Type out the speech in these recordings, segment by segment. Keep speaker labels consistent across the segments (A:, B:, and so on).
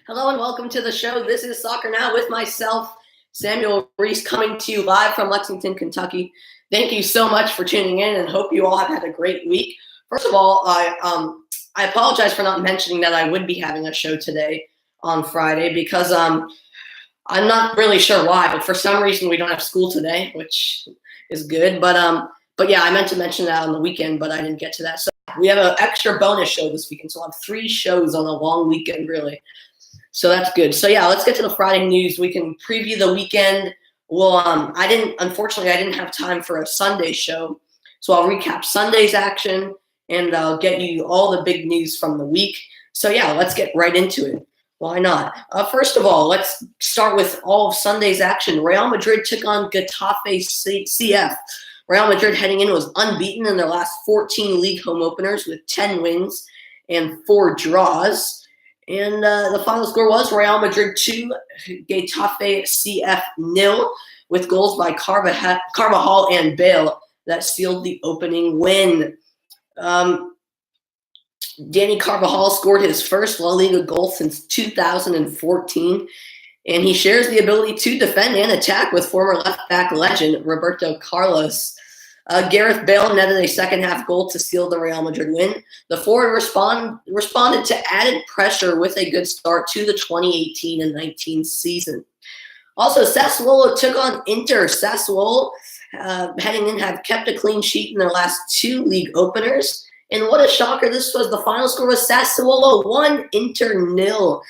A: Hello and welcome to the show. This is Soccer Now with myself, Samuel Reese, coming to you live from Lexington, Kentucky. Thank you so much for tuning in and hope you all have had a great week. First of all, I apologize for not mentioning that I would be having a show today on Friday because I'm not really sure why, but for some reason we don't have school today, which is good. But yeah, I meant to mention that on the weekend, but I didn't get to that. So we have an extra bonus show this weekend, so I'll have 3 shows on a long weekend, really. So that's good. So yeah, let's get to the Friday news. We can preview the weekend. Well, unfortunately, I didn't have time for a Sunday show. So I'll recap Sunday's action and I'll get you all the big news from the week. So yeah, let's get right into it. Why not? First of all, let's start with all of Sunday's action. Real Madrid took on Getafe CF. Real Madrid heading in was unbeaten in their last 14 league home openers with 10 wins and 4 draws. And the final score was Real Madrid 2, Getafe CF 0, with goals by Carvajal and Bale that sealed the opening win. Dani Carvajal scored his first La Liga goal since 2014, and he shares the ability to defend and attack with former left-back legend Roberto Carlos. Gareth Bale netted a second-half goal to seal the Real Madrid win. The forward responded to added pressure with a good start to the 2018 and 19 season. Also, Sassuolo took on Inter. Sassuolo, heading in, have kept a clean sheet in their last 2 league openers. And what a shocker this was. The final score was Sassuolo 1, Inter 0,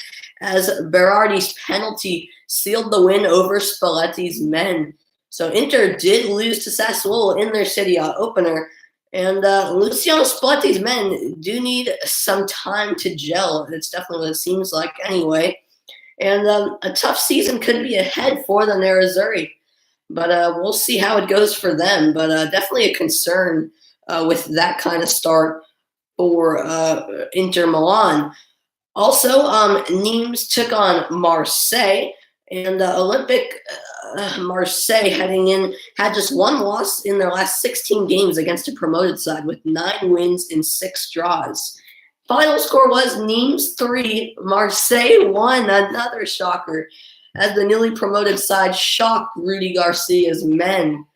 A: as Berardi's penalty sealed the win over Spalletti's men. So Inter did lose to Sassuolo in their Serie A opener, and Luciano Spalletti's men do need some time to gel. It's definitely what it seems like anyway. And a tough season could be ahead for the Nerazzurri, but we'll see how it goes for them. But definitely a concern with that kind of start for Inter Milan. Also, Nimes took on Marseille. And Olympic Marseille heading in had just 1 loss in their last 16 games against a promoted side with 9 wins and 6 draws. Final score was Nimes 3, Marseille 1, another shocker, as the newly promoted side shocked Rudy Garcia's men.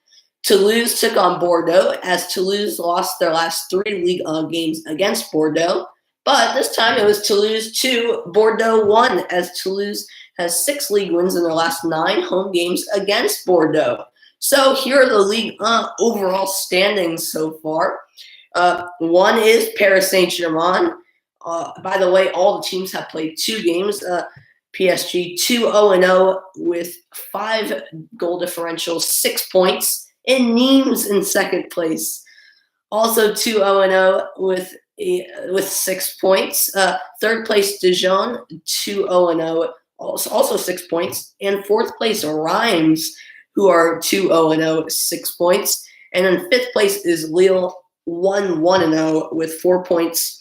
A: Toulouse took on Bordeaux as Toulouse lost their last 3 league games against Bordeaux. But this time it was Toulouse 2, Bordeaux 1, as Toulouse has 6 league wins in their last 9 home games against Bordeaux. So here are the league overall standings so far. 1 is Paris Saint-Germain. By the way, all the teams have played 2 games. PSG 2-0-0 with 5 goal differential, 6 points. And Nimes in second place. Also 2-0-0 with 6 points. Third place Dijon 2-0-0. Also 6 points. And fourth place Reims, who are 2-0-0, 6 points. And then fifth place is Lille, 1-1-0 with 4 points.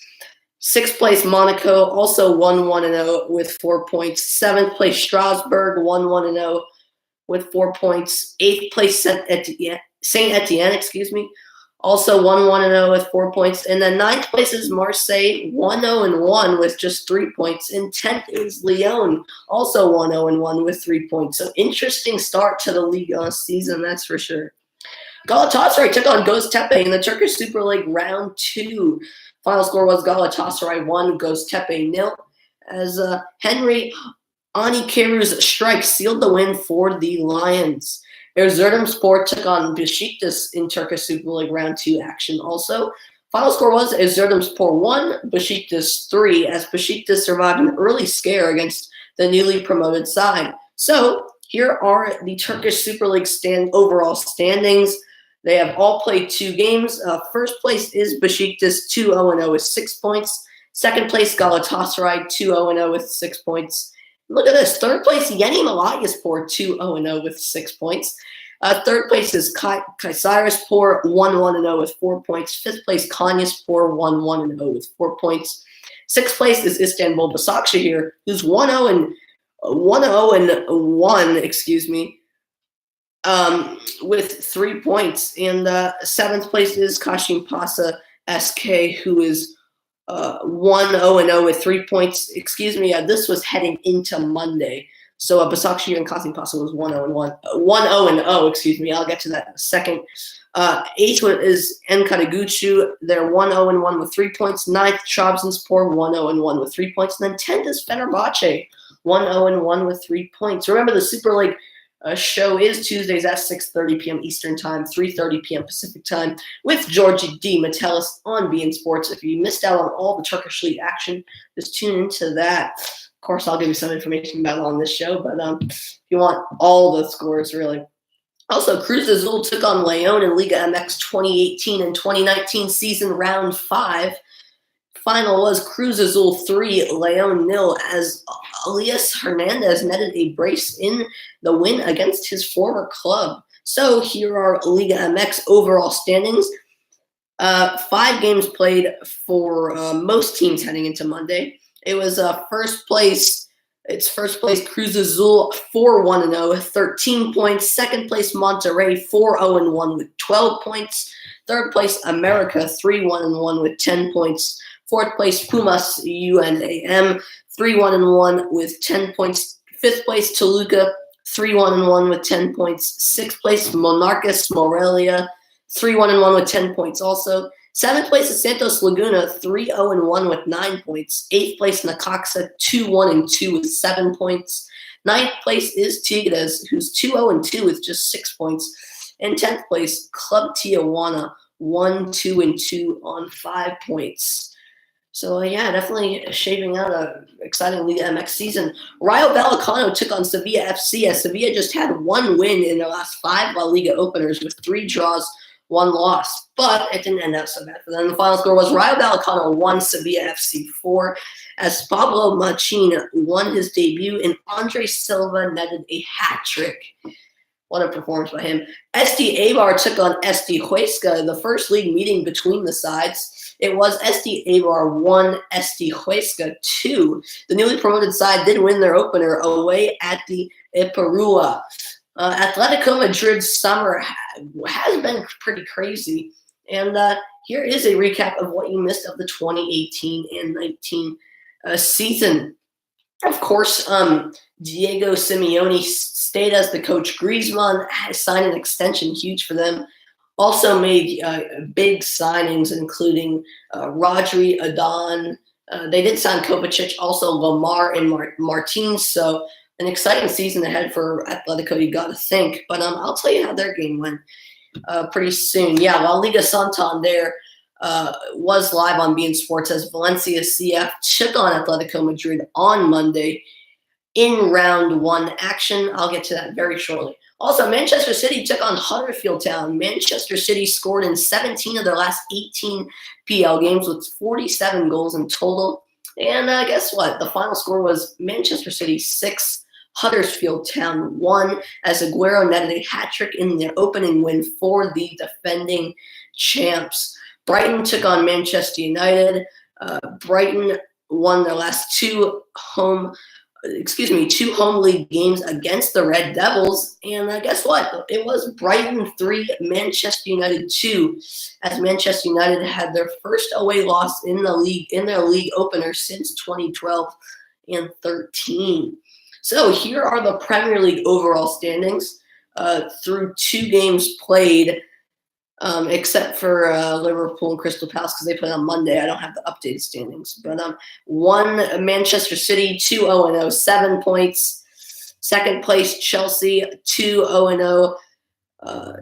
A: Sixth place Monaco, also 1-1-0 with 4 points. Seventh place Strasbourg, 1-1-0 with 4 points. Eighth place Saint Etienne, also 1-1-0 with 4 points. And then ninth place is Marseille, 1-0-1 with just 3 points. And 10th is Lyon, also 1-0-1 with 3 points. So interesting start to the league season, that's for sure. Galatasaray took on Göztepe in the Turkish Super League round 2. Final score was Galatasaray 1, Göztepe 0, as Henry Onyekuru's strike sealed the win for the Lions. Erzurumspor took on Besiktas in Turkish Super League round 2 action also. Final score was Erzurumspor 1, Besiktas 3, as Besiktas survived an early scare against the newly promoted side. So here are the Turkish Super League overall standings. They have all played 2 games. First place is Besiktas 2-0-0 with 6 points. Second place Galatasaray 2-0-0 with 6 points. Look at this. Third place, Yeni Malatyaspor 2-0-0 with 6 points. Third place is Kayserispor 1-1-0 with 4 points. Fifth place, Konyaspor 1-1-0 with 4 points. Sixth place is Istanbul Başakşehir, who's 1-0-1, with 3 points. And seventh place is Kashim Pasa SK, who is 1-0-0 with 3 points. Excuse me, this was heading into Monday. So Başakşehir and Kasımpaşa was 1-0-1. 1-0-0, excuse me. I'll get to that in a second. 8th is Enkaragücü. They're 1-0-1 with 3 points. 9th, Trabzonspor, 1-0-1 with 3 points. And then 10th is Fenerbahçe, 1-0-1 with 3 points. Remember, the Super League show is Tuesdays at 6:30 p.m. Eastern Time, 3:30 p.m. Pacific Time, with Georgie D. Metellus on beIN Sports. If you missed out on all the Turkish League action, just tune into that. Of course, I'll give you some information about it on this show, but if you want all the scores, really. Also, Cruz Azul took on León in Liga MX 2018 and 2019 season round 5. Final was Cruz Azul 3, León 0, as Elias Hernandez netted a brace in the win against his former club. So here are Liga MX overall standings. 5 games played for most teams heading into Monday. It was first place Cruz Azul 4-1-0, 13 points. Second place Monterrey 4-0-1 with 12 points. Third place America 3-1-1 with 10 points. Fourth place Pumas UNAM 3-1-1 with 10 points. Fifth place Toluca 3-1-1 with 10 points. Sixth place Monarcas Morelia 3-1-1 with 10 points also. Seventh place is Santos Laguna 3-0-1 with 9 points. Eighth place Necaxa 2-1-2 with 7 points. Ninth place is Tigres, who's 2-0-2 with just 6 points. And 10th place Club Tijuana 1-2-2 on 5 points. So, yeah, definitely shaping out an exciting Liga MX season. Rayo Vallecano took on Sevilla FC, as Sevilla just had 1 win in their last 5 La Liga openers with 3 draws, 1 loss. But it didn't end up so bad for them. The final score was Rayo Vallecano 1, Sevilla FC 4, as Pablo Machin won his debut and Andre Silva netted a hat trick. What a performance by him. SD Eibar took on SD Huesca, the first league meeting between the sides. It was SD Eibar 1, SD Huesca 2. The newly promoted side did win their opener away at the Ipurua. Atletico Madrid's summer has been pretty crazy. And here is a recap of what you missed of the 2018 and 19 season. Of course, Diego Simeone stayed as the coach. Griezmann has signed an extension, huge for them. Also made big signings, including Rodri, Adon. They did sign Kovacic, also Lamar and Martins. So an exciting season ahead for Atletico, you got to think. But I'll tell you how their game went pretty soon. Yeah, La Liga Santander was live on beIN Sports as Valencia CF took on Atletico Madrid on Monday in round 1 action. I'll get to that very shortly. Also, Manchester City took on Huddersfield Town. Manchester City scored in 17 of their last 18 PL games with 47 goals in total. And guess what? The final score was Manchester City 6, Huddersfield Town 1, as Aguero netted a hat trick in their opening win for the defending champs. Brighton took on Manchester United. Brighton won their last 2 home league games against the Red Devils. And guess what? It was Brighton 3, Manchester United 2, as Manchester United had their first away loss in their league opener since 2012 and 13. So here are the Premier League overall standings through 2 games played, except for Liverpool and Crystal Palace because they played on Monday. I don't have the updated standings. But 1, Manchester City, 2-0-0, 7 points. Second place, Chelsea, 2-0-0.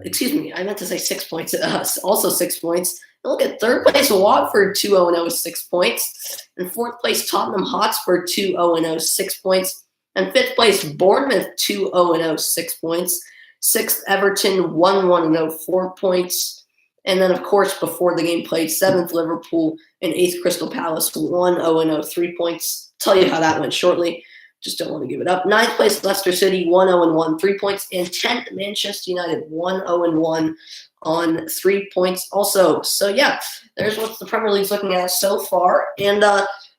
A: Excuse me, I meant to say 6 points. Also 6 points. And look at third place, Watford, 2-0-0, 6 points. And fourth place, Tottenham Hotspur, 2-0-0, 6 points. And fifth place, Bournemouth, 2-0-0, 6 points. Sixth, Everton, 1-1-0, 4 points. And then, of course, before the game played, 7th, Liverpool, and 8th, Crystal Palace, 1-0-0, 3 points. Tell you how that went shortly. Just don't want to give it up. 9th place, Leicester City, 1-0-1, 3 points. And 10th, Manchester United, 1-0-1 on 3 points also. So, yeah, there's what the Premier League's looking at so far. And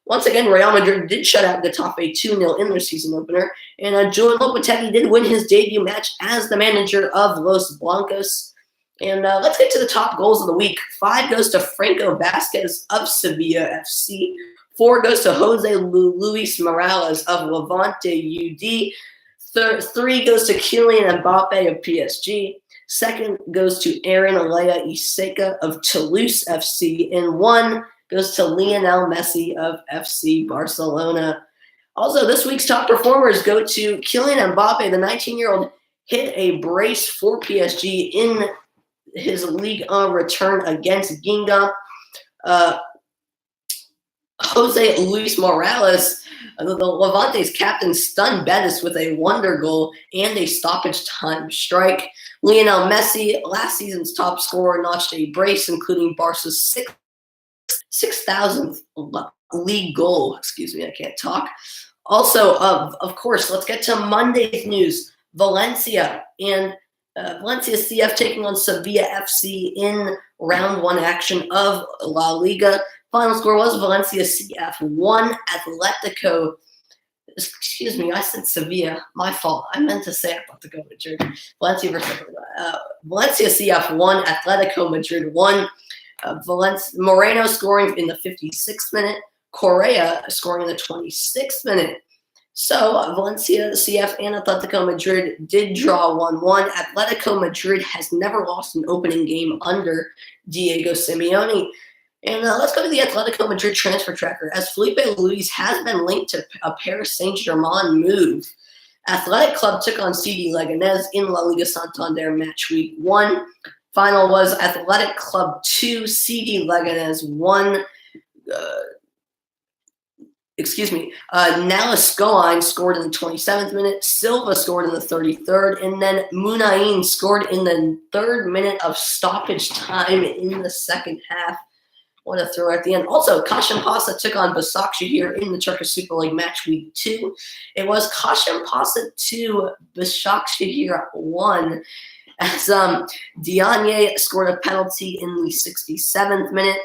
A: once again, Real Madrid did shut out Getafe 2-0 in their season opener. And Julen Lopetegui did win his debut match as the manager of Los Blancos. And let's get to the top goals of the week. 5 goes to Franco Vasquez of Sevilla FC. 4 goes to Jose Luis Morales of Levante UD. 3 goes to Kylian Mbappe of PSG. 2nd goes to Aaron Alea Iseka of Toulouse FC. And 1 goes to Lionel Messi of FC Barcelona. Also, this week's top performers go to Kylian Mbappe. The 19-year-old hit a brace for PSG in his Ligue 1 return against Guingamp. Jose Luis Morales, the Levante's captain, stunned Betis with a wonder goal and a stoppage time strike. Lionel Messi, last season's top scorer, notched a brace, including Barca's 6,000th league goal. Excuse me, I can't talk. Also, of course, let's get to Monday's news. Valencia and Valencia CF taking on Sevilla FC in round 1 action of La Liga. Final score was Valencia CF 1, Atletico. Excuse me, I said Sevilla. My fault. I meant to say Atletico Madrid. Valencia CF 1, Atletico Madrid 1. Moreno scoring in the 56th minute. Correa scoring in the 26th minute. So Valencia CF and Atletico Madrid did draw 1-1. Atletico Madrid has never lost an opening game under Diego Simeone. And let's go to the Atletico Madrid transfer tracker, as Felipe Luis has been linked to a Paris Saint-Germain move. Athletic Club took on CD Leganés in La Liga Santander match week 1. Final was Athletic Club 2, CD Leganés 1. Nalis Goine scored in the 27th minute. Silva scored in the 33rd. And then Munain scored in the 3rd minute of stoppage time in the second half. What a throw at the end. Also, Kasımpaşa took on Başakşehir in the Turkish Super League match week 2. It was Kasımpaşa 2, Başakşehir 1. As Diagne scored a penalty in the 67th minute.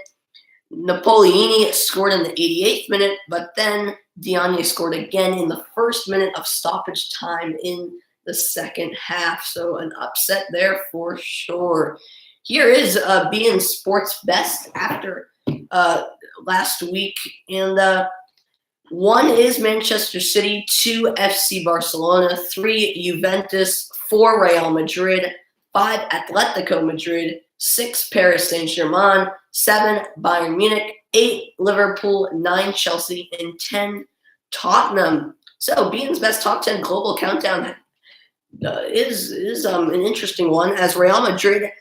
A: Napolini scored in the 88th minute, but then Diagne scored again in the 1st minute of stoppage time in the second half. So an upset there for sure. Here is beIN Sports Best after last week. And 1 is Manchester City, 2 FC Barcelona, 3 Juventus, 4 Real Madrid, 5 Atletico Madrid, 6 Paris Saint-Germain, 7 Bayern Munich, 8 Liverpool, 9 Chelsea, and 10 Tottenham. So beIN's Best Top 10 Global Countdown is an interesting one, as Real Madrid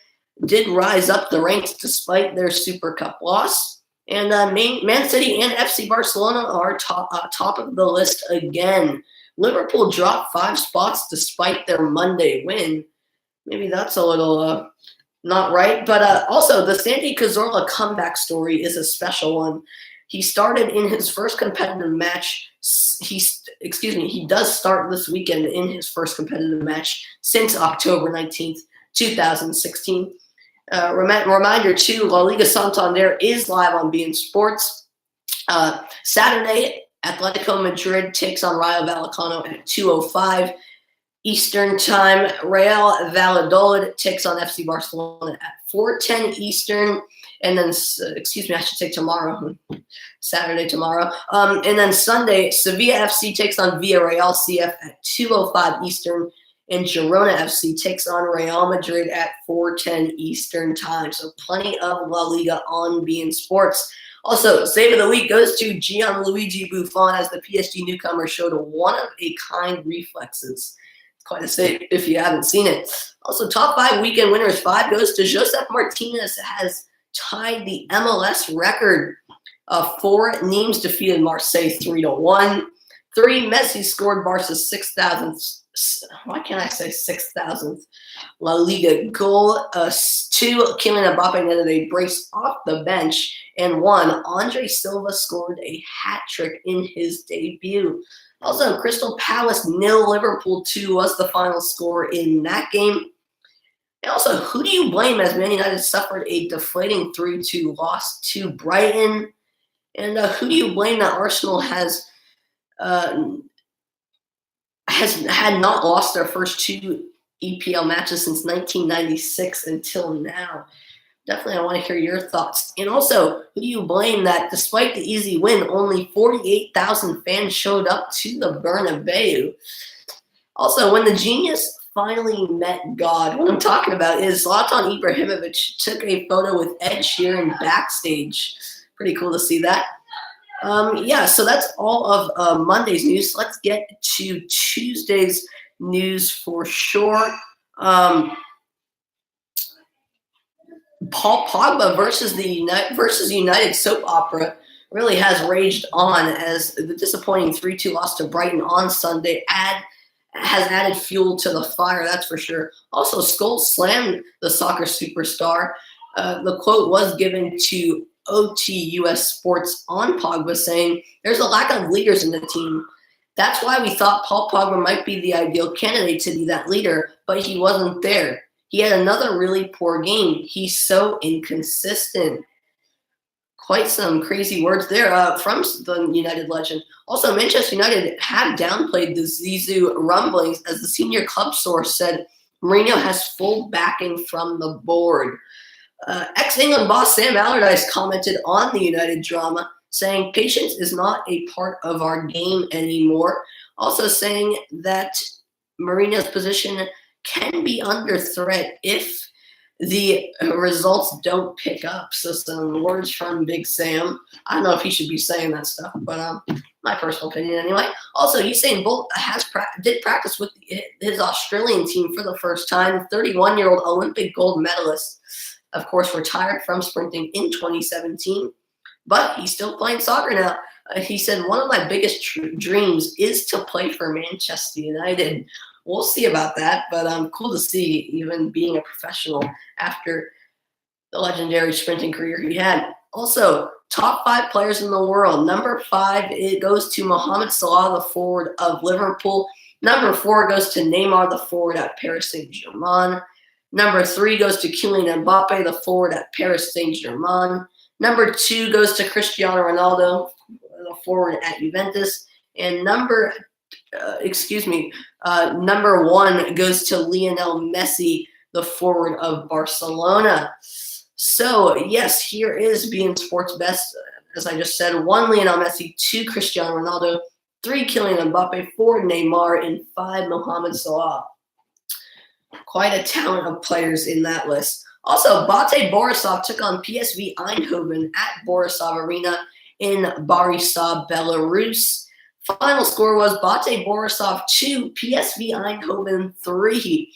A: did rise up the ranks despite their Super Cup loss. And Man City and FC Barcelona are top of the list again. Liverpool dropped 5 spots despite their Monday win. Maybe that's a little not right. But also, the Santi Cazorla comeback story is a special one. He started in his first competitive match. He does start this weekend in his first competitive match since October 19th, 2016. Reminder too, La Liga Santander is live on beIN Sports. Saturday, Atletico Madrid takes on Rayo Vallecano at 2:05 Eastern Time. Real Valladolid takes on FC Barcelona at 4:10 Eastern. And then, I should say tomorrow, Saturday tomorrow. And then Sunday, Sevilla FC takes on Villarreal CF at 2:05 Eastern. And Girona FC takes on Real Madrid at 4:10 Eastern Time. So plenty of La Liga on beIN Sports. Also, Save of the Week goes to Gianluigi Buffon, as the PSG newcomer showed one-of-a-kind reflexes. It's quite a save if you haven't seen it. Also, top 5 weekend winners. 5 goes to Josef Martinez, has tied the MLS record. 4, Nîmes defeated Marseille 3-1. 3, Messi scored Barca's 6,000th. Why can't I say 6,000th La Liga goal? 2, Kylian Mbappe netted a brace off the bench. And 1, Andre Silva scored a hat trick in his debut. Also, Crystal Palace 0, Liverpool 2 was the final score in that game. And also, who do you blame, as Man United suffered a deflating 3-2 loss to Brighton? And who do you blame that Arsenal has had not lost their first 2 EPL matches since 1996 until now. Definitely, I want to hear your thoughts. And also, who do you blame that despite the easy win, only 48,000 fans showed up to the Bernabeu? Also, when the genius finally met God, what I'm talking about is Zlatan Ibrahimovic took a photo with Ed Sheeran backstage. Pretty cool to see that. Yeah, so that's all of Monday's news. Let's get to Tuesday's news for sure. Paul Pogba versus United soap opera really has raged on as the disappointing 3-2 loss to Brighton on Sunday has added fuel to the fire, that's for sure. Also, Scholes slammed the soccer superstar. The quote was given to OTUS Sports on Pogba, saying, "There's a lack of leaders in the team. That's why we thought Paul Pogba might be the ideal candidate to be that leader, but he wasn't there. He had another really poor game. He's so inconsistent." Quite some crazy words there from the United legend. Also, Manchester United have downplayed the Zizou rumblings as the senior club source said Mourinho has full backing from the board. Ex-England boss Sam Allardyce commented on the United drama, saying patience is not a part of our game anymore. Also saying that Mourinho's position can be under threat if the results don't pick up. So some words from Big Sam. I don't know if he should be saying that stuff, but my personal opinion anyway. Also, Usain Bolt did practice with his Australian team for the first time. 31-year-old Olympic gold medalist, of course, retired from sprinting in 2017, but he's still playing soccer now. He said, "One of my biggest dreams is to play for Manchester United." We'll see about that, but cool to see even being a professional after the legendary sprinting career he had. Also, top 5 players in the world. Number 5, it goes to Mohamed Salah, the forward of Liverpool. Number 4 goes to Neymar, the forward at Paris Saint-Germain. Number 3 goes to Kylian Mbappe, the forward at Paris Saint-Germain. Number 2 goes to Cristiano Ronaldo, the forward at Juventus. And number 1 goes to Lionel Messi, the forward of Barcelona. So, yes, here is beIN Sports Best. As I just said, 1 Lionel Messi, 2 Cristiano Ronaldo, 3 Kylian Mbappe, 4 Neymar, and 5 Mohamed Salah. Quite a talent of players in that list. Also, Bate Borisov took on PSV Eindhoven at Borisov Arena in Borisov, Belarus. Final score was Bate Borisov 2, PSV Eindhoven 3,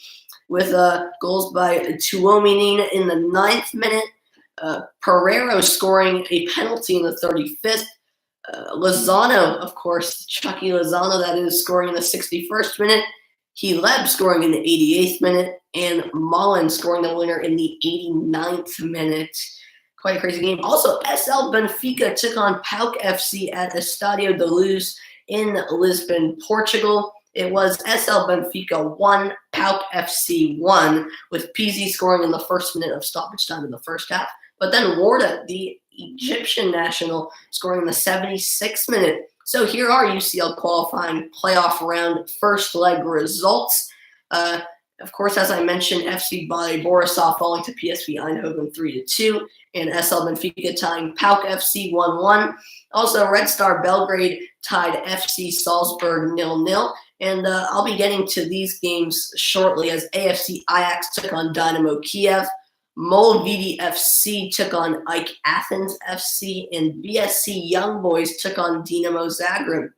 A: with goals by Tuominen in the 9th minute, Pereiro scoring a penalty in the 35th, Lozano, of course, Chucky Lozano, that is, scoring in the 61st minute, Hileb scoring in the 88th minute, and Mullen scoring the winner in the 89th minute. Quite a crazy game. Also, SL Benfica took on PAOK FC at Estádio da Luz in Lisbon, Portugal. It was SL Benfica 1, PAOK FC 1, with PZ scoring in the 1st minute of stoppage time in the first half. But then Warda, the Egyptian national, scoring in the 76th minute. So here are UCL qualifying playoff round first leg results. Of course, as I mentioned, FC Bate Borisov falling to PSV Eindhoven 3-2, and SL Benfica tying PAOK FC 1-1. Also, Red Star Belgrade tied FC Salzburg 0-0. And I'll be getting to these games shortly as AFC Ajax took on Dynamo Kiev, Molvidi FC took on AEK Athens FC, and BSC Young Boys took on Dinamo Zagreb.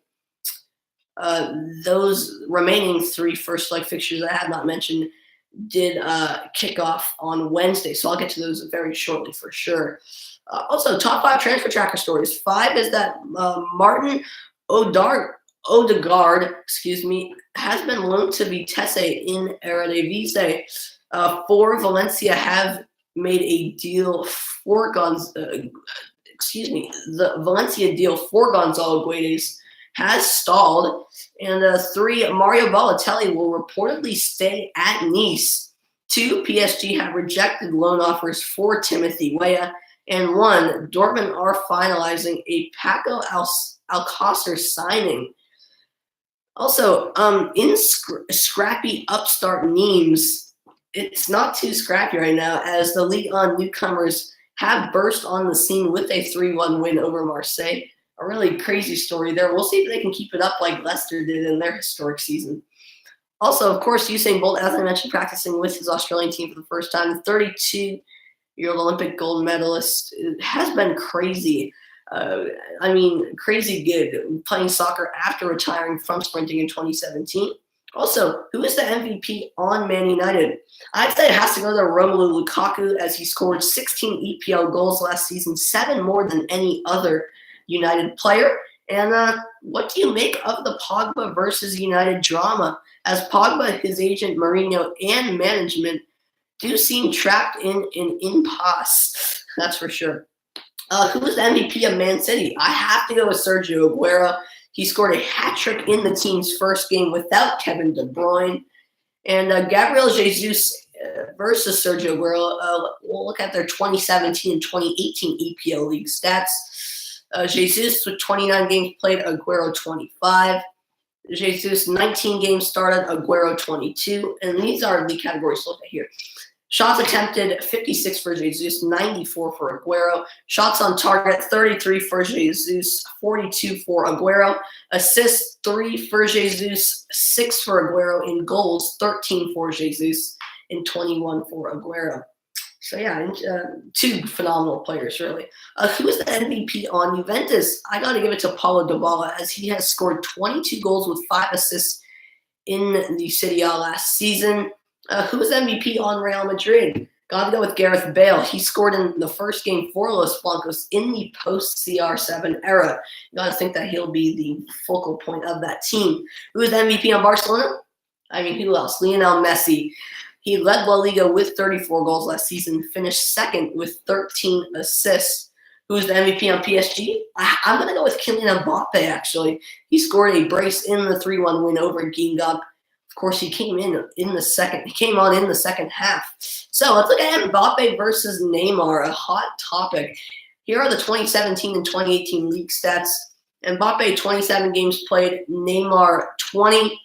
A: Those remaining 3 first leg fixtures I have not mentioned did kick off on Wednesday, so I'll get to those very shortly for sure. Also, top 5 transfer tracker stories. 5 is that Martin Odegaard, has been loaned to Vitesse in Eredivisie. 4, Valencia have made a deal for the Valencia deal for Gonzalo Guedes has stalled. And 3, Mario Balotelli will reportedly stay at Nice. 2, PSG have rejected loan offers for Timothy Weah. And 1, Dortmund are finalizing a Paco Alcácer signing. Also, in scrappy upstart memes, it's not too scrappy right now as the Ligue 1 newcomers have burst on the scene with a 3-1 win over Marseille. A really crazy story there. We'll see if they can keep it up like Leicester did in their historic season. Also, of course, Usain Bolt, as I mentioned, practicing with his Australian team for the first time. The 32-year-old Olympic gold medalist. It has been crazy. Crazy good playing soccer after retiring from sprinting in 2017. Also, who is the MVP on Man United? I'd say it has to go to Romelu Lukaku as he scored 16 EPL goals last season, 7 more than any other United player. And what do you make of the Pogba versus United drama? As Pogba, his agent Mourinho, and management do seem trapped in an impasse. That's for sure. Who is the MVP of Man City? I have to go with Sergio Aguero. He scored a hat trick in the team's first game without Kevin De Bruyne. And Gabriel Jesus versus Sergio Aguero. We'll look at their 2017 and 2018 EPL League stats. Jesus with 29 games played, Aguero 25. Jesus 19 games started, Aguero 22. And these are the categories to look at here. Shots attempted, 56 for Jesus, 94 for Aguero. Shots on target, 33 for Jesus, 42 for Aguero. Assists, 3 for Jesus, 6 for Aguero. In goals, 13 for Jesus, and 21 for Aguero. So, yeah, 2 phenomenal players, really. Who is the MVP on Juventus? I got to give it to Paulo Dybala, as he has scored 22 goals with 5 assists in the Serie A last season. Who is MVP on Real Madrid? Got to go with Gareth Bale. He scored in the first game for Los Blancos in the post-CR7 era. You got to think that he'll be the focal point of that team. Who is MVP on Barcelona? Who else? Lionel Messi. He led La Liga with 34 goals last season, finished second with 13 assists. Who's the MVP on PSG? I'm going to go with Kylian Mbappe, actually. He scored a brace in the 3-1 win over Guingamp. Of course, he came in the second. He came on in the second half. So let's look at Mbappe versus Neymar, a hot topic. Here are the 2017 and 2018 league stats. Mbappe 27 games played, Neymar 20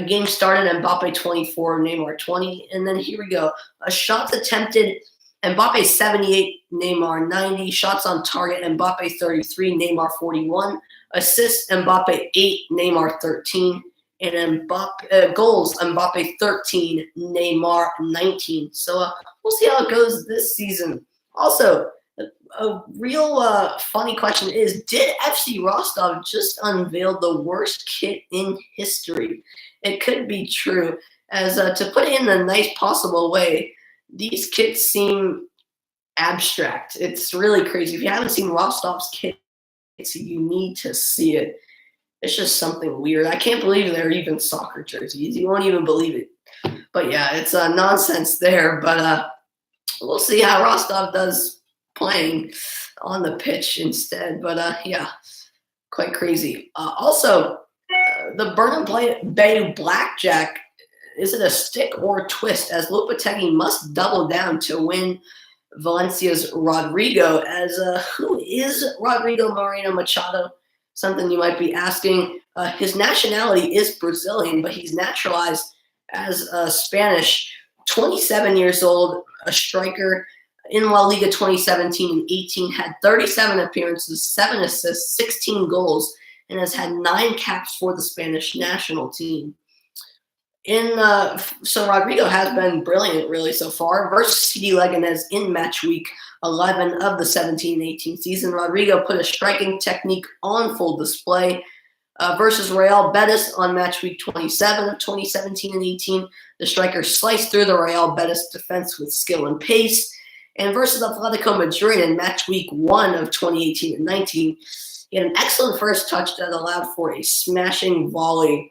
A: games started, Mbappe 24, Neymar 20. And then here we go. Shots attempted, Mbappe 78, Neymar 90. Shots on target, Mbappe 33, Neymar 41. Assists, Mbappe 8, Neymar 13. And goals, Mbappe 13, Neymar 19. So we'll see how it goes this season. Also, a real funny question is, did FC Rostov just unveil the worst kit in history? It could be true, as to put it in the nice possible way, these kits seem abstract. It's really crazy. If you haven't seen Rostov's kits, you need to see it. It's just something weird. I can't believe they're even soccer jerseys. You won't even believe it. But yeah, it's nonsense there. But we'll see how Rostov does playing on the pitch instead. But yeah, quite crazy. Also, the Burnham Bay Blackjack, is it a stick or a twist? As Lopetegui must double down to win Valencia's Rodrigo. As who is Rodrigo Moreno Machado? Something you might be asking. His nationality is Brazilian, but he's naturalized as Spanish. 27 years old, a striker in La Liga 2017 and 18, had 37 appearances, 7 assists, 16 goals, and has had 9 caps for the Spanish national team. So Rodrigo has been brilliant, really, so far. Versus CD Leganés in match week 11 of the 17-18 season, Rodrigo put a striking technique on full display. Versus Real Betis on match week 27 of 2017 and 18, the striker sliced through the Real Betis defense with skill and pace. And versus Atletico Madrid in match week 1 of 2018 and 19, he had an excellent first touch that allowed for a smashing volley.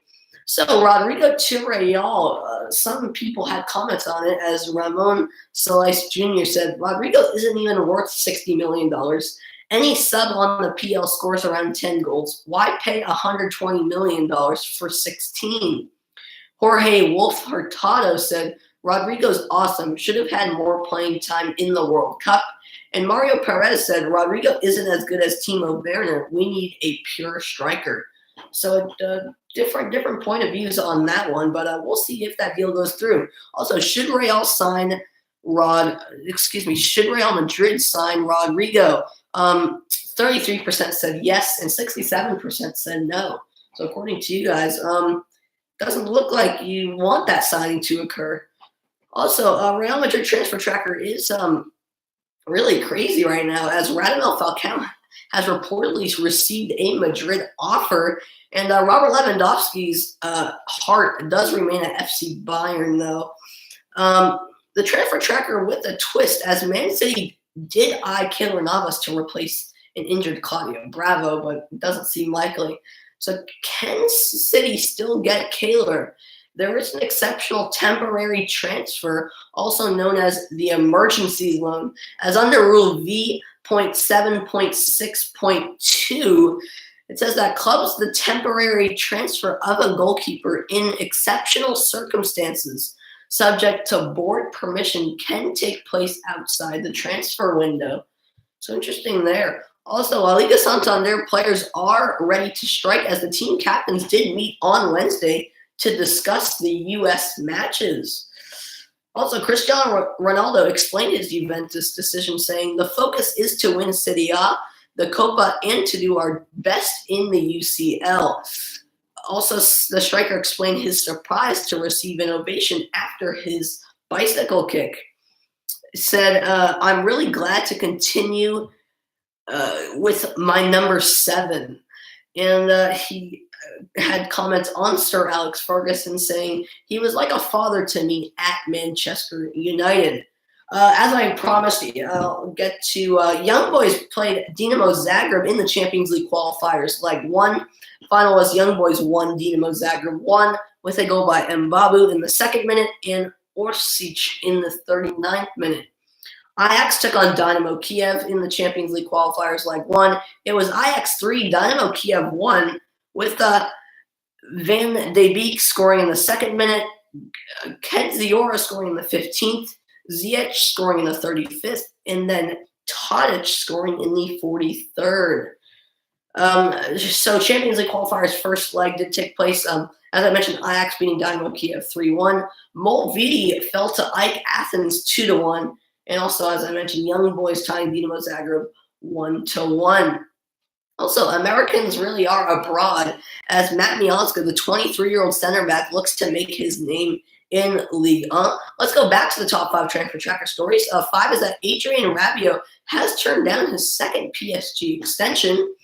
A: So Rodrigo to Real, some people had comments on it, as Ramon Salice Jr. said, Rodrigo isn't even worth $60 million. Any sub on the PL scores around 10 goals. Why pay $120 million for 16? Jorge Wolf Hurtado said, Rodrigo's awesome, should have had more playing time in the World Cup. And Mario Perez said, Rodrigo isn't as good as Timo Werner. We need a pure striker. So it different point of views on that one, but we'll see if that deal goes through. Also, should Real Madrid sign Rodrigo? 33% said yes, and 67% said no. So according to you guys, doesn't look like you want that signing to occur. Also, Real Madrid transfer tracker is really crazy right now, as Radamel Falcao has reportedly received a Madrid offer, and Robert Lewandowski's heart does remain at FC Bayern, though. The transfer tracker with a twist, as Man City did eye Keylor Navas to replace an injured Claudio Bravo, but it doesn't seem likely. So can City still get Keylor? There is an exceptional temporary transfer, also known as the emergency loan, as under Rule V.7.6.2, it says that clubs, the temporary transfer of a goalkeeper in exceptional circumstances, subject to board permission, can take place outside the transfer window. So interesting there. Also, La Liga Santander players are ready to strike, as the team captains did meet on Wednesday to discuss the U.S. matches. Also, Cristiano Ronaldo explained his Juventus decision, saying, "The focus is to win Serie A, the Copa, and to do our best in the UCL." Also, the striker explained his surprise to receive an ovation after his bicycle kick. He said, "I'm really glad to continue with my number 7." And he had comments on Sir Alex Ferguson, saying, "He was like a father to me at Manchester United." As I promised you, I'll get to Young Boys played Dinamo Zagreb in the Champions League qualifiers. Leg 1. Final was Young Boys 1, Dinamo Zagreb 1, with a goal by Mbabu in the 2nd minute and Orsic in the 39th minute. Ajax took on Dynamo Kiev in the Champions League qualifiers, Leg 1. It was Ajax 3, Dynamo Kiev 1, with Van de Beek scoring in the 2nd minute, Kedziora scoring in the 15th, Ziyech scoring in the 35th, and then Tadic scoring in the 43rd. So Champions League qualifiers first leg did take place. As I mentioned, Ajax beating Dynamo Kiev 3-1. Molvidi fell to Ike Athens 2-1. And also, as I mentioned, Young Boys tying Dinamo Zagreb 1-1. Also, Americans really are abroad, as Matt Miazga, the 23-year-old center back, looks to make his name in Ligue 1. Let's go back to the top 5 transfer tracker stories. 5 is that Adrien Rabiot has turned down his 2nd PSG extension.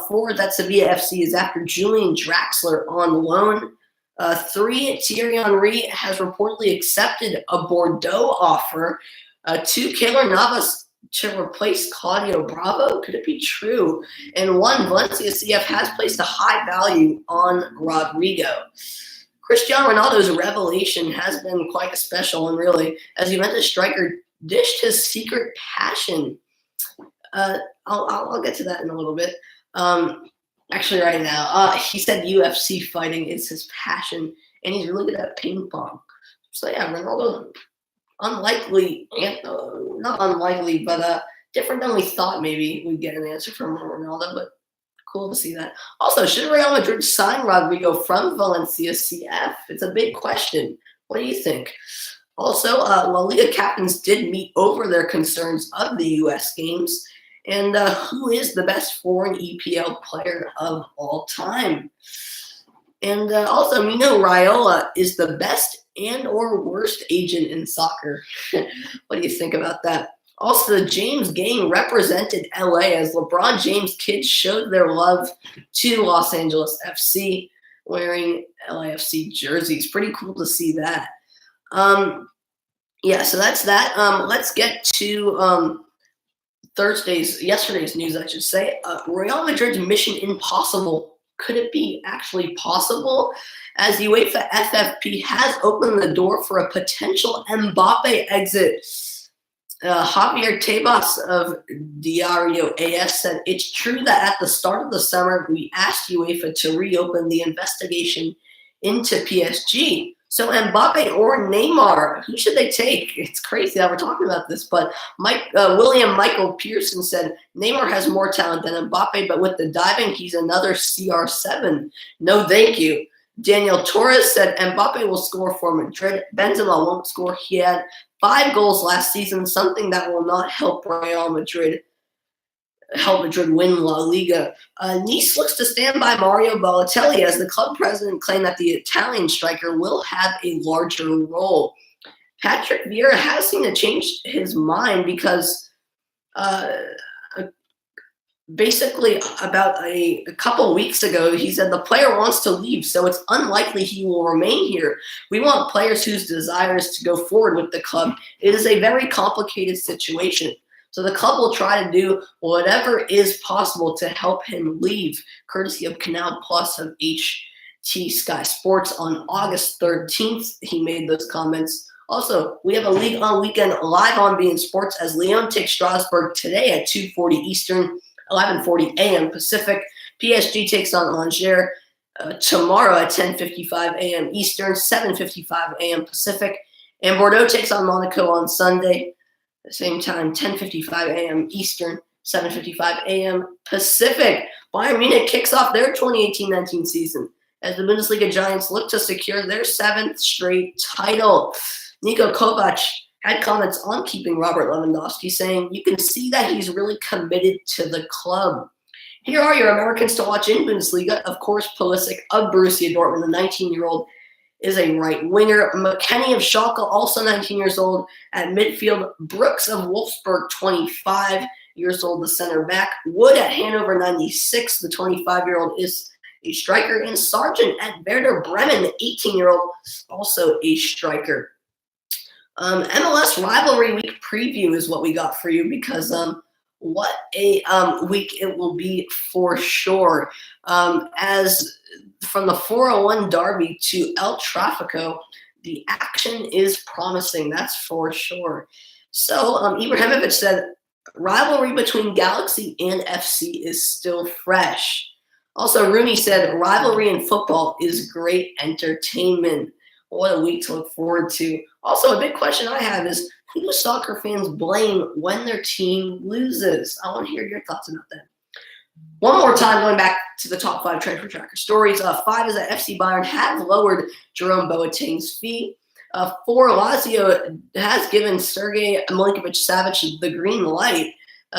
A: 4, that Sevilla FC is after Julian Draxler on loan. 3, Thierry Henry has reportedly accepted a Bordeaux offer. 2, Keylor Navas to replace Claudio Bravo. Could it be true? And 1, Valencia CF has placed a high value on Rodrigo. Cristiano Ronaldo's revelation has been quite special, and really, as Juventus striker dished his secret passion. I'll get to that in a little bit. Actually, right now, he said UFC fighting is his passion, and he's really good at ping pong. So yeah, Ronaldo, unlikely, not unlikely, but different than we thought. Maybe we'd get an answer from Ronaldo, but cool to see that. Also, should Real Madrid sign Rodrigo from Valencia CF? It's a big question. What do you think? Also, La Liga captains did meet over their concerns of the U.S. games. And who is the best foreign EPL player of all time? And also, Mino Raiola is the best and or worst agent in soccer. What do you think about that? Also, the James gang represented LA as LeBron James' kids showed their love to Los Angeles FC wearing LAFC jerseys. Pretty cool to see that. Yeah, so that's that. Let's get to yesterday's news, I should say. Real Madrid's mission impossible. Could it be actually possible? As UEFA FFP has opened the door for a potential Mbappe exit. Javier Tebas of Diario AS said, "It's true that at the start of the summer, we asked UEFA to reopen the investigation into PSG. So Mbappe or Neymar, who should they take?" It's crazy that we're talking about this, but William Michael Pearson said, "Neymar has more talent than Mbappe, but with the diving, he's another CR7. No, thank you." Daniel Torres said Mbappe will score for Madrid. Benzema won't score. He had 5 goals last season, something that will not help Madrid win La Liga. Nice looks to stand by Mario Balotelli as the club president claimed that the Italian striker will have a larger role. Patrick Vieira has seemed to change his mind because basically about a couple of weeks ago, he said the player wants to leave, so it's unlikely he will remain here. We want players whose desire is to go forward with the club. It is a very complicated situation. So the club will try to do whatever is possible to help him leave, courtesy of Canal Plus of HT Sky Sports on August 13th. He made those comments. Also, we have a League On weekend live on beIN Sports as Lyon takes Strasbourg today at 2:40 Eastern, 11:40 a.m. Pacific. PSG takes on Angers tomorrow at 10:55 a.m. Eastern, 7:55 a.m. Pacific. And Bordeaux takes on Monaco on Sunday, at the same time, 10:55 a.m. Eastern, 7:55 a.m. Pacific. Bayern Munich kicks off their 2018-19 season as the Bundesliga Giants look to secure their 7th straight title. Niko Kovac had comments on keeping Robert Lewandowski, saying, "You can see that he's really committed to the club." Here are your Americans to watch in Bundesliga. Of course, Pulisic of Borussia Dortmund, the 19-year-old, is a right winger. McKennie of Schalke, also 19 years old, at midfield. Brooks of Wolfsburg, 25 years old, the center back. Wood at Hannover 96, the 25-year-old, is a striker. And Sargent at Werder Bremen, the 18-year-old, also a striker. MLS Rivalry Week preview is what we got for you because what a week it will be for sure. As from the 401 Derby to El Tráfico, the action is promising, that's for sure. So Ibrahimovic said, rivalry between Galaxy and FC is still fresh. Also, Rooney said, rivalry in football is great entertainment. What a week to look forward to. Also, a big question I have is, who do soccer fans blame when their team loses? I want to hear your thoughts about that. One more time, going back to the top 5 transfer tracker stories. 5 is that FC Bayern have lowered Jerome Boateng's fee. 4, Lazio has given Sergej Milinkovic-Savic the green light.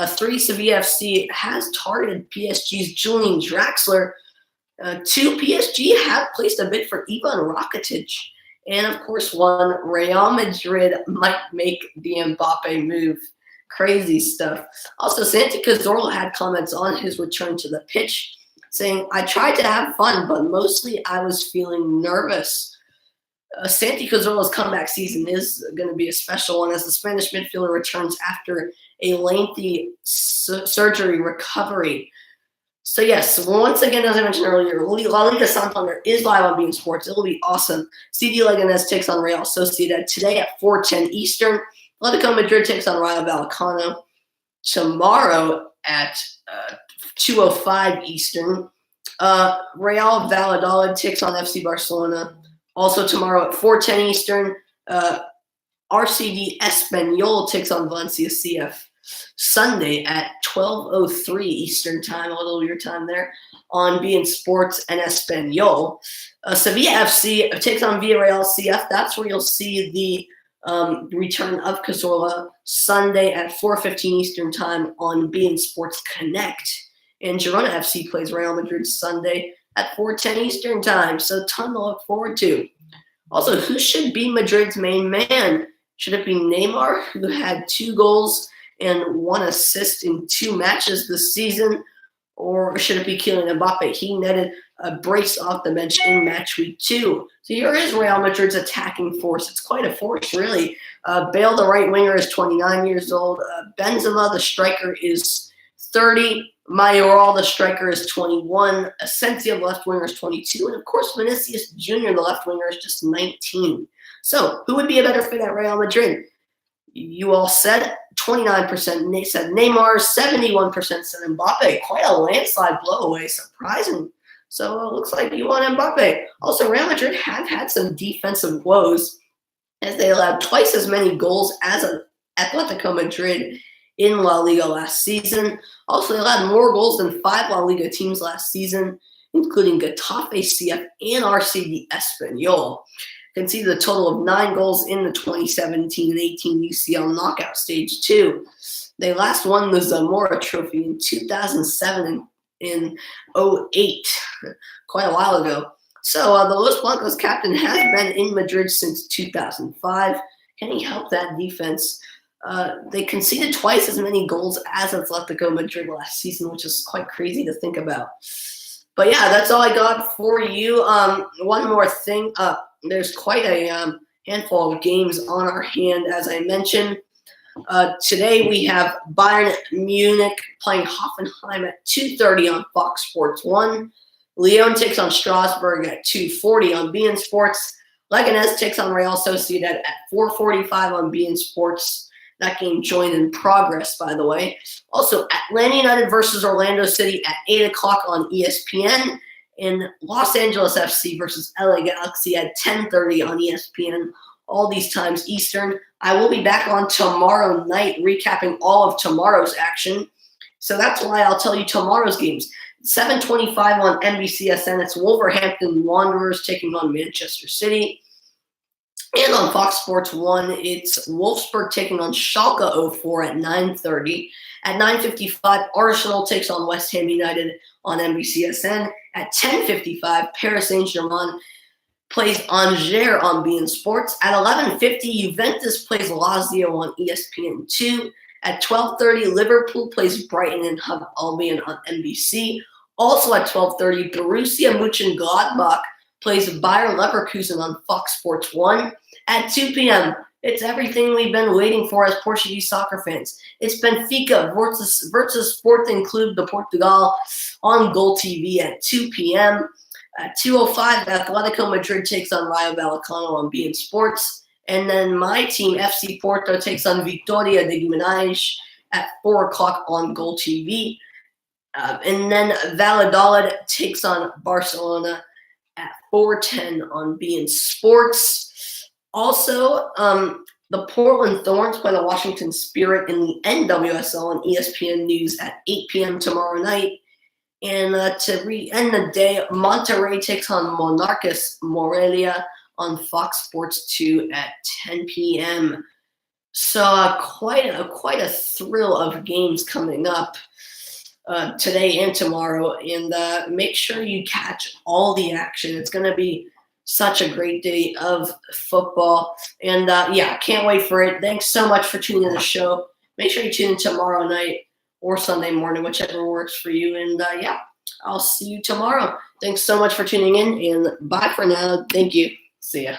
A: 3, Sevilla FC has targeted PSG's Julian Draxler. 2, PSG have placed a bid for Ivan Rakitic. And of course, 1, Real Madrid might make the Mbappe move. Crazy stuff. Also, Santi Cazorla had comments on his return to the pitch, saying, "I tried to have fun, but mostly I was feeling nervous." Santi Cazorla's comeback season is going to be a special one as the Spanish midfielder returns after a lengthy surgery recovery. So yes, once again, as I mentioned earlier, La Liga Santander is live on beIN Sports. It will be awesome. CD Leganés takes on Real Sociedad today at 4:10 Eastern. Atletico Madrid takes on Rayo Vallecano tomorrow at 2:05 Eastern. Real Valladolid takes on FC Barcelona also tomorrow at 4:10 Eastern. RCD Espanyol takes on Valencia CF Sunday at 12:03 Eastern time, a little of your time there, on beIN Sports and Espanyol. Sevilla FC takes on Villarreal CF. That's where you'll see the return of Cazorla Sunday at 4:15 Eastern time on beIN Sports Connect. And Girona FC plays Real Madrid Sunday at 4:10 Eastern time. So a ton to look forward to. Also, who should be Madrid's main man? Should it be Neymar, who had 2 goals and 1 assist in 2 matches this season? Or should it be Kylian Mbappe? He netted a brace off the bench in match week 2. So here is Real Madrid's attacking force. It's quite a force, really. Bale, the right winger, is 29 years old. Benzema, the striker, is 30. Mayoral, the striker, is 21. Asensio, the left winger, is 22. And, of course, Vinicius Jr., the left winger, is just 19. So who would be a better fit at Real Madrid? You all said 29% said Neymar, 71% said Mbappe. Quite a landslide blowaway, surprising. So it looks like you want Mbappe. Also, Real Madrid have had some defensive woes as they allowed twice as many goals as Atletico Madrid in La Liga last season. Also, they allowed more goals than 5 La Liga teams last season. including Getafe CF and RCD Espanyol. Conceded a total of 9 goals in the 2017 and 18 UCL knockout stage, too. They last won the Zamora Trophy in 2007 and in 08, quite a while ago. So the Los Blancos captain has been in Madrid since 2005. Can he help that defense? They conceded twice as many goals as Atletico Madrid last season, which is quite crazy to think about. But yeah, that's all I got for you. One more thing. There's quite a handful of games on our hand, as I mentioned. Today we have Bayern Munich playing Hoffenheim at 2:30 on Fox Sports 1. Lyon takes on Strasbourg at 2:40 on beIN Sports. Leganés takes on Real Sociedad at 4:45 on beIN Sports. That game joined in progress, by the way. Also, Atlanta United versus Orlando City at 8 o'clock on ESPN. And Los Angeles FC versus LA Galaxy at 10:30 on ESPN. All these times Eastern. I will be back on tomorrow night recapping all of tomorrow's action. So that's why I'll tell you tomorrow's games. 7:25 on NBCSN. It's Wolverhampton Wanderers taking on Manchester City. And on Fox Sports 1, it's Wolfsburg taking on Schalke 04 at 9:30. At 9:55, Arsenal takes on West Ham United on NBCSN. At 10:55, Paris Saint-Germain plays Angers on beIN Sports. At 11:50, Juventus plays Lazio on ESPN2. At 12:30, Liverpool plays Brighton and Hove Albion on NBC. Also at 12:30, Borussia Mönchengladbach plays Bayer Leverkusen on Fox Sports 1. At 2 p.m., it's everything we've been waiting for as Portuguese soccer fans. It's Benfica versus Sporting Clube de Portugal on Goal TV at 2 p.m. At 2:05, Atletico Madrid takes on Rayo Vallecano on beIN Sports. And then my team, FC Porto, takes on Vitória de Guimarães at 4 o'clock on Goal TV. And then Valladolid takes on Barcelona at 4:10 on beIN Sports. Also, the Portland Thorns play the Washington Spirit in the NWSL on ESPN News at 8 p.m. tomorrow night. And to end the day, Monterrey takes on Monarcas Morelia on Fox Sports 2 at 10 p.m. So quite a thrill of games coming up today and tomorrow. And make sure you catch all the action. It's going to be such a great day of football. And yeah, can't wait for it. Thanks so much for tuning in the show. Make sure you tune in tomorrow night or Sunday morning, whichever works for you. And yeah, I'll see you tomorrow. Thanks so much for tuning in, and bye for now. Thank you. See ya.